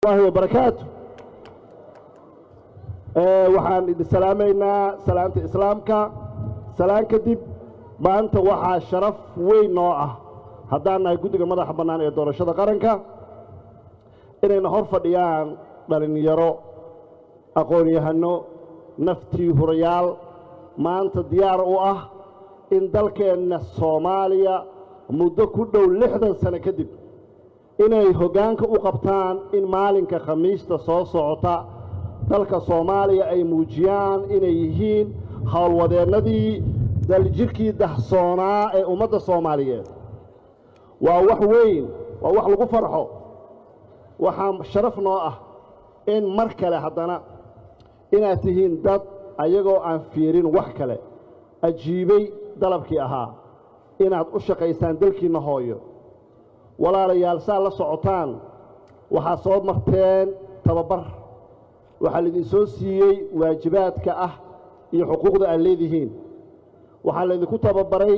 الله وبركاته. waxaan idin salaameynaa salaanta islaamka salaan kadib maanta waxaa sharaf weyn noo ah haddaan nahay guddiga madaxa bannaan ee doorashada qaranka inayna hor fadhiyaan dhalinyaro aqoon-yahano naftii hurayaal maanta diyaar u ah in dalkeenna Soomaaliya muddo ku dhow 60 sano kadib inay hoggaanka u qabtaan in maalinka khamiista soo socota dalka Soomaaliya ay muujiyaan inay yihiin hawlwadeennadii daljirkii dahsoonaa ee ummadda Soomaaliyeed waa wax weyn waa wax lagu farxo waxaan sharaf noo ah in mar kale haddana inaad tihiin dad ayagoo aan fiirin wax kale ajiibay dalabkii ahaa inaad u shaqaysaan dalkiina hooyo walaalayaal saa la socotaan waxaa soo marteen tababar waxaa lidin soo siiyey waajibaadka ah iyo xuquuqda aad leedihiin waxaa laydinku tababaray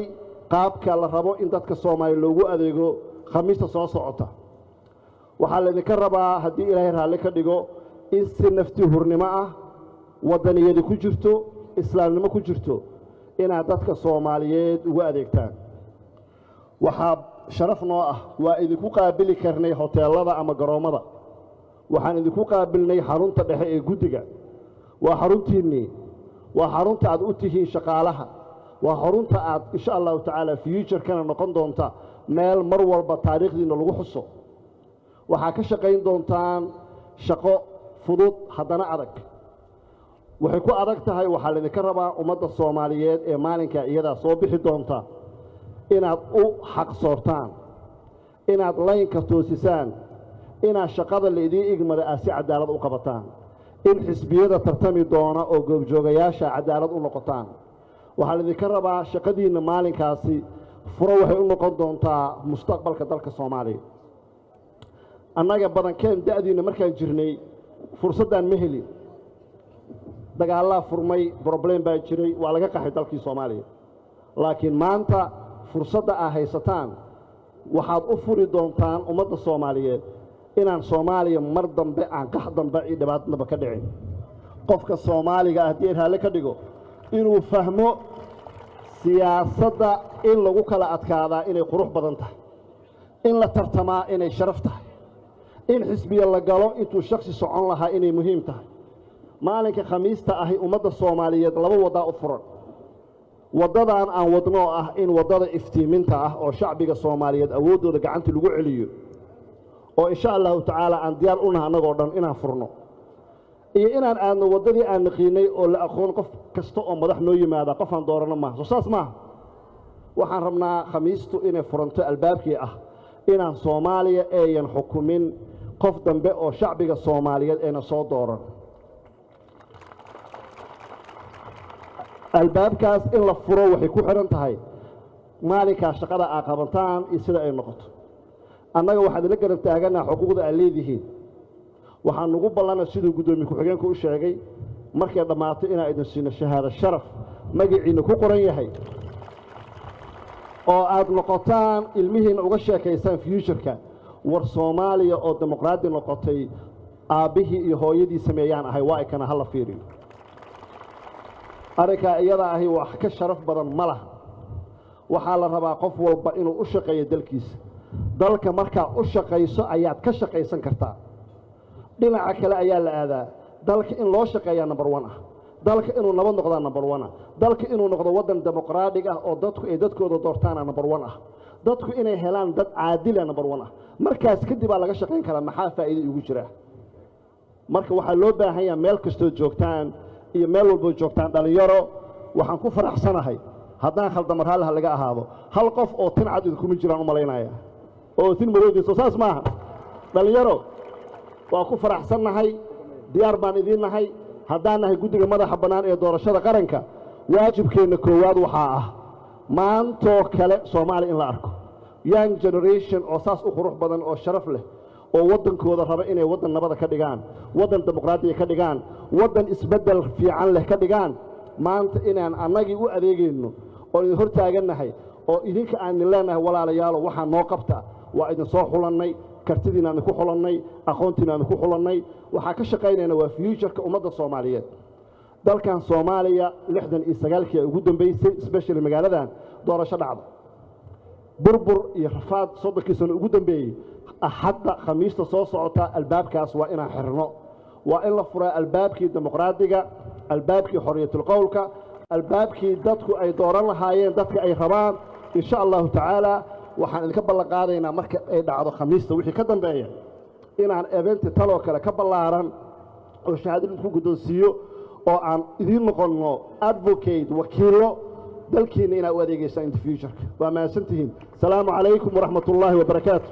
qaabka la rabo in dadka Soomaaliya loogu adeego khamiista soo socota waxaa laydinka rabaa haddii ilaahay raalli ka dhigo in si nafti hurnimo ah waddaniyadi ku jirto islaamnimo ku jirto inaad dadka Soomaaliyeed ugu adeegtaan waxaa sharaf noo ah waa idinku qaabili karnay hoteelada ama garoomada waxaan idinku qaabilnay xarunta dhexe ee guddiga waa xaruntiinii waa xarunta aad u tihiin shaqaalaha waa xarunta aad insha Allah taala future-kana noqon doonta meel mar walba taariikhdiina lagu xuso waxaa ka shaqayn doontaan shaqo fudud haddana adag waxay ku adag tahay waxaa laydinka rabaa ummadda Soomaaliyeed ee maalinka iyada soo bixi doonta inaad u xaq soortaan inaad laynka toosisaan inaad shaqada leedii igmada si cadaalad u qabataan in xisbiyada tartami doona oo goobjoogayaasha cadaalad u noqotaan waxaa laydinka rabaa shaqadiina maalinkaasi furo waxay u noqon doontaa mustaqbalka dalka Soomaaliya annaga badankeen da'diina markaan jirnay fursaddan ma helin dagaalada furmay problem baa jiray waa laga qaxay dalkii Soomaaliya laakiin maanta fursadda aad haysataan waxaad u furi doontaan ummadda Soomaaliyeed inaan Soomaaliya mar dambe aan qax dambe iyo dhibaatnaba ka dhicin qofka Soomaaliga haddii raali ka dhigo inuu fahmo siyaasadda in lagu kala adkaadaa inay qurux badan tahay in la tartamaa inay sharaf tahay in xisbiya la galo intuu shakhsi socon lahaa inay muhiim tahay maalinka khamiista ahi ummadda Soomaaliyeed laba wada u furan wadadaan aan wadno ah in wadada iftiiminta ah oo shacbiga Soomaaliyeed awoodooda gacanta lagu celiyo oo insha Allah taala aan diyaar u nahay anagoo dhan inaan furno iyo inaan aadno wadadii aan naqiinay oo la aqoon qof kasta oo madax noo yimaada qof aan doorano ma soo saas ma waxaan rabnaa khamiistu inay furanto albaabkii ah inaan Soomaaliya ayaan xukumin qof dambe oo shacbiga Soomaaliyeed ayna soo dooran albaabkaas in la furo waxay ku xiran tahay maalinka shaqada aad qabataan iyo sida ay noqoto annaga waxaad la garab taaganaa xuquuqda aad leedihiin waxaan ugu ballanaa sidoo gudoomiye ku-xigeenku u sheegay markay dhamaato inaan idin siino shahaado sharaf magaciina ku qoran yahay oo aad noqotaan ilmihiina uga sheekaysaan future-ka war Soomaaliya oo dimuqraadi noqotay aabihii iyo hooyadii sameeyaan ahay waa kana hal fiiriyo arka iyada ahi wax ka sharaf badan ma laha waxa la rabaa qof walba inuu u shaqeeyo dalkiisa dalka marka u shaqeyso ayaad ka shaqeysan kartaa dhinaca kale ayaa la aadaa dalka in loo shaqeeyo number 1 ah dalka inuu nabad noqdo number 1 ah dalka inuu noqdo wadan dimuqraadi ah oo dadku ay dadkooda doortaan number 1 ah dadku inay helaan dad caadil ah number 1 ah markaas kadib laga shaqeyn karaa maxaa faa'iido ugu jira marka waxa loo baahan yahay meel kasto joogtaan iyo meel walba joogtaan dhalinyaro waxaan ku faraxsanahay haddaan khaldamar hal laga ahaado hal qof oo tin cad idinku ma jiraan u maleynaya oo tin madoodiisa saas maaha dhalinyaro waa ku faraxsanahay diyaar baan idin nahay haddaan nahay guddiga madaxa bannaan ee doorashada qaranka waajibkeena koowaad waxa ah maanto kale Soomaali in la arko young generation oo saas u qurux badan oo sharaf leh oo wadankooda raba inay wadan nabad ka dhigaan wadan dimuqraadi ka dhigaan wadan isbedel fiican leh ka dhigaan maanta inaan annagii u adeegayno oo idin hor taaganahay oo idinka aan leenahay walaalayaal waxa noo qabta waa idin soo xulannay kartidiina aan ku xulannay aqoontiina aan ku xulannay waxaa ka shaqaynayna waa future-ka ummadda Soomaaliyeed dalkan Soomaaliya 69kii ugu dambeysay especially magaaladan doorasho dhacdo burbur iyo rafaad 30 sano ugu dambeeyay hadda khamiista soo socota albaabkaas waa inaan xirno waa in la furaa albaabkii dimuqraadiga albaabkii xorriyatul qowlka albaabkii dadku ay dooran lahaayeen dadka ay rabaan insha Allah taala waxaan idinka ballan qaadaynaa marka ay dhacdo khamiista wixii ka dambeeya inaan event talo kale ka ballaaran oo shahaadada ku guddoonsiiyo oo aan idin noqono advocate wakiilo dalkiina inaad u adeegaysaan in the future waa mahadsantihiin salaamu calaykum waraxmatullaahi wabarakaatuh